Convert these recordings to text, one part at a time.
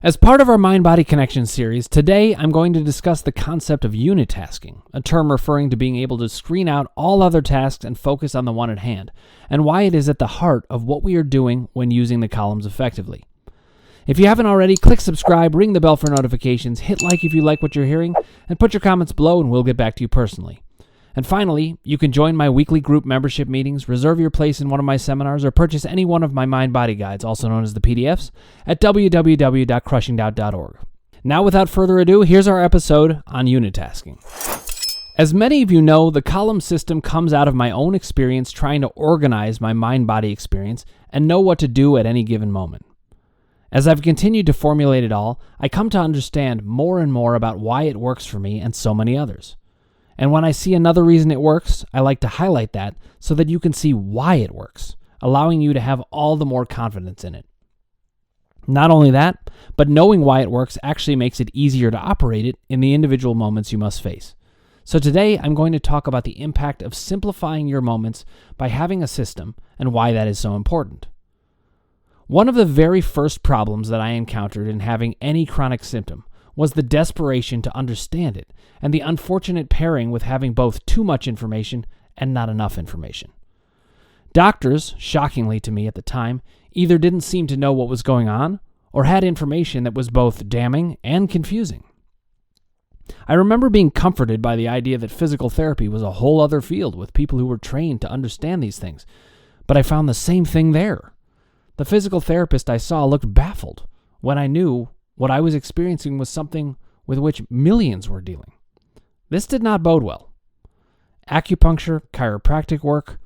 As part of our Mind-Body Connection series, today I'm going to discuss the concept of unitasking, a term referring to being able to screen out all other tasks and focus on the one at hand, and why it is at the heart of what we are doing when using the columns effectively. If you haven't already, click subscribe, ring the bell for notifications, hit like if you like what you're hearing, and put your comments below and we'll get back to you personally. And finally, you can join my weekly group membership meetings, reserve your place in one of my seminars, or purchase any one of my Mind-Body guides, also known as the PDFs, at www.crushingdoubt.org. Now, without further ado, here's our episode on unitasking. As many of you know, the column system comes out of my own experience trying to organize my mind-body experience and know what to do at any given moment. As I've continued to formulate it all, I come to understand more and more about why it works for me and so many others. And when I see another reason it works, I like to highlight that so that you can see why it works, allowing you to have all the more confidence in it. Not only that, but knowing why it works actually makes it easier to operate it in the individual moments you must face. So today, I'm going to talk about the impact of simplifying your moments by having a system and why that is so important. One of the very first problems that I encountered in having any chronic symptom was the desperation to understand it, and the unfortunate pairing with having both too much information and not enough information. Doctors, shockingly to me at the time, either didn't seem to know what was going on, or had information that was both damning and confusing. I remember being comforted by the idea that physical therapy was a whole other field with people who were trained to understand these things, but I found the same thing there. The physical therapist I saw looked baffled when I knew what I was experiencing was something with which millions were dealing. This did not bode well. Acupuncture, chiropractic work,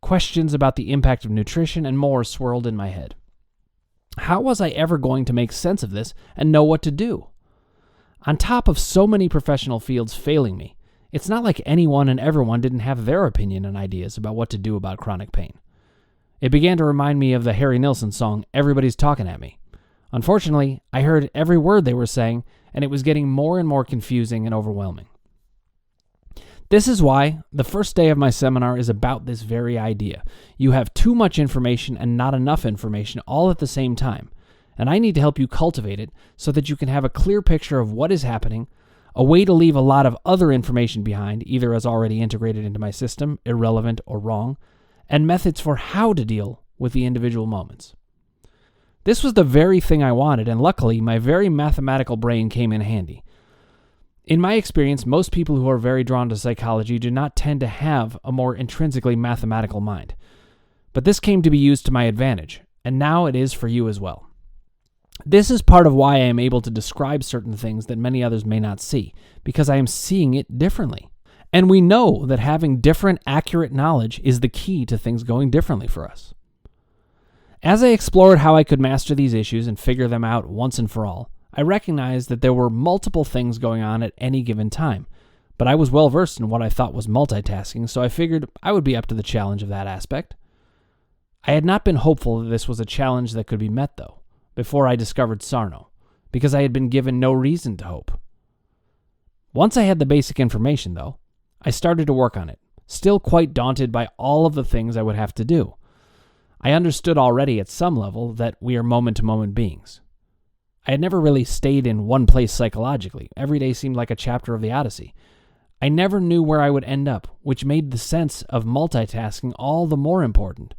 questions about the impact of nutrition, and more swirled in my head. How was I ever going to make sense of this and know what to do? On top of so many professional fields failing me, it's not like anyone and everyone didn't have their opinion and ideas about what to do about chronic pain. It began to remind me of the Harry Nilsson song, "Everybody's Talking at Me." Unfortunately, I heard every word they were saying, and it was getting more and more confusing and overwhelming. This is why the first day of my seminar is about this very idea. You have too much information and not enough information all at the same time, and I need to help you cultivate it so that you can have a clear picture of what is happening, a way to leave a lot of other information behind, either as already integrated into my system, irrelevant or wrong, and methods for how to deal with the individual moments. This was the very thing I wanted, and luckily, my very mathematical brain came in handy. In my experience, most people who are very drawn to psychology do not tend to have a more intrinsically mathematical mind. But this came to be used to my advantage, and now it is for you as well. This is part of why I am able to describe certain things that many others may not see, because I am seeing it differently. And we know that having different, accurate knowledge is the key to things going differently for us. As I explored how I could master these issues and figure them out once and for all, I recognized that there were multiple things going on at any given time, but I was well versed in what I thought was multitasking, so I figured I would be up to the challenge of that aspect. I had not been hopeful that this was a challenge that could be met, though, before I discovered Sarno, because I had been given no reason to hope. Once I had the basic information, though, I started to work on it, still quite daunted by all of the things I would have to do. I understood already at some level that we are moment-to-moment beings. I had never really stayed in one place psychologically. Every day seemed like a chapter of the Odyssey. I never knew where I would end up, which made the sense of multitasking all the more important.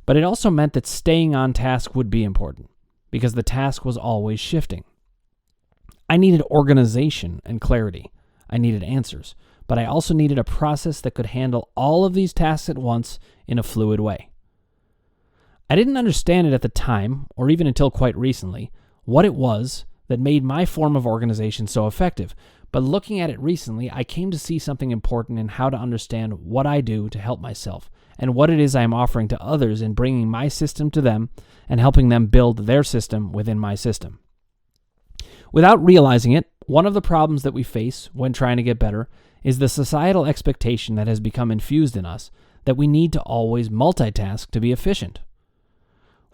But it also meant that staying on task would be important, because the task was always shifting. I needed organization and clarity. I needed answers. But I also needed a process that could handle all of these tasks at once in a fluid way. I didn't understand it at the time, or even until quite recently, what it was that made my form of organization so effective. But looking at it recently, I came to see something important in how to understand what I do to help myself, and what it is I am offering to others in bringing my system to them and helping them build their system within my system. Without realizing it, one of the problems that we face when trying to get better is the societal expectation that has become infused in us that we need to always multitask to be efficient.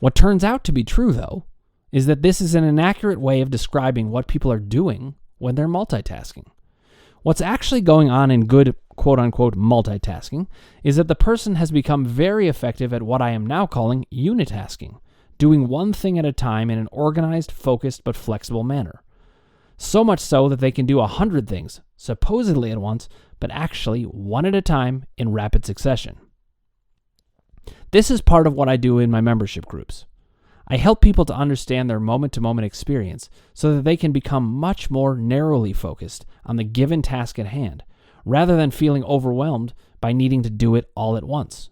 What turns out to be true, though, is that this is an inaccurate way of describing what people are doing when they're multitasking. What's actually going on in good quote-unquote multitasking is that the person has become very effective at what I am now calling unitasking, doing one thing at a time in an organized, focused, but flexible manner. So much so that they can do 100 things, supposedly at once, but actually one at a time in rapid succession. This is part of what I do in my membership groups. I help people to understand their moment-to-moment experience so that they can become much more narrowly focused on the given task at hand, rather than feeling overwhelmed by needing to do it all at once.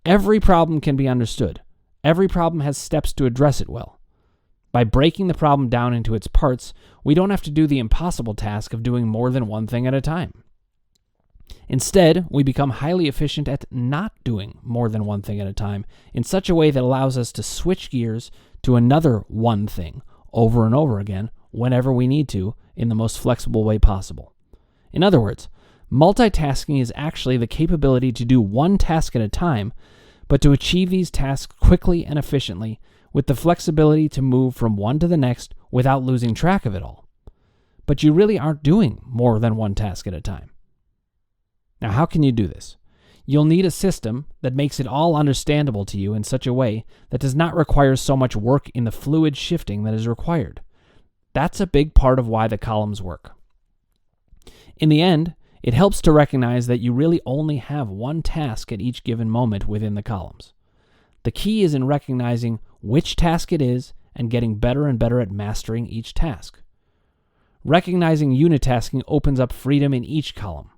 Every problem can be understood. Every problem has steps to address it well. By breaking the problem down into its parts, we don't have to do the impossible task of doing more than one thing at a time. Instead, we become highly efficient at not doing more than one thing at a time in such a way that allows us to switch gears to another one thing over and over again whenever we need to in the most flexible way possible. In other words, multitasking is actually the capability to do one task at a time, but to achieve these tasks quickly and efficiently with the flexibility to move from one to the next without losing track of it all. But you really aren't doing more than one task at a time. Now, how can you do this? You'll need a system that makes it all understandable to you in such a way that does not require so much work in the fluid shifting that is required. That's a big part of why the columns work. In the end, it helps to recognize that you really only have one task at each given moment within the columns. The key is in recognizing which task it is and getting better and better at mastering each task. Recognizing unitasking opens up freedom in each column.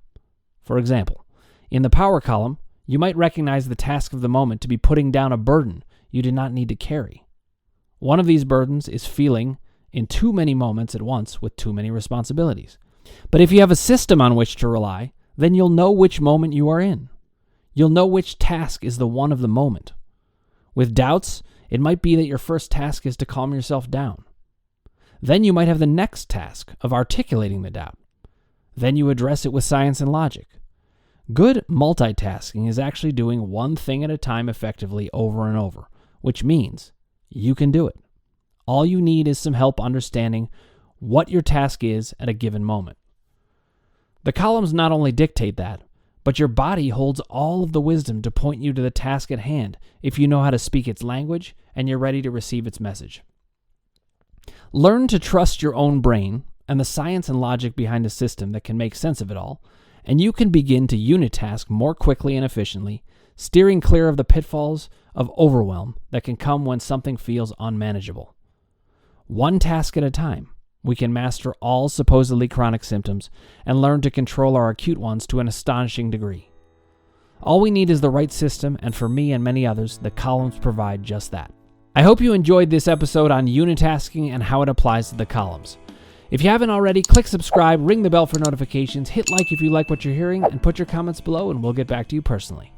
For example, in the power column, you might recognize the task of the moment to be putting down a burden you did not need to carry. One of these burdens is feeling in too many moments at once with too many responsibilities. But if you have a system on which to rely, then you'll know which moment you are in. You'll know which task is the one of the moment. With doubts, it might be that your first task is to calm yourself down. Then you might have the next task of articulating the doubt. Then you address it with science and logic. Good multitasking is actually doing one thing at a time effectively over and over, which means you can do it. All you need is some help understanding what your task is at a given moment. The columns not only dictate that, but your body holds all of the wisdom to point you to the task at hand if you know how to speak its language and you're ready to receive its message. Learn to trust your own brain and the science and logic behind a system that can make sense of it all, and you can begin to unitask more quickly and efficiently, steering clear of the pitfalls of overwhelm that can come when something feels unmanageable. One task at a time, we can master all supposedly chronic symptoms and learn to control our acute ones to an astonishing degree. All we need is the right system, and for me and many others, the columns provide just that. I hope you enjoyed this episode on unitasking and how it applies to the columns. If you haven't already, click subscribe, ring the bell for notifications, hit like if you like what you're hearing, and put your comments below and we'll get back to you personally.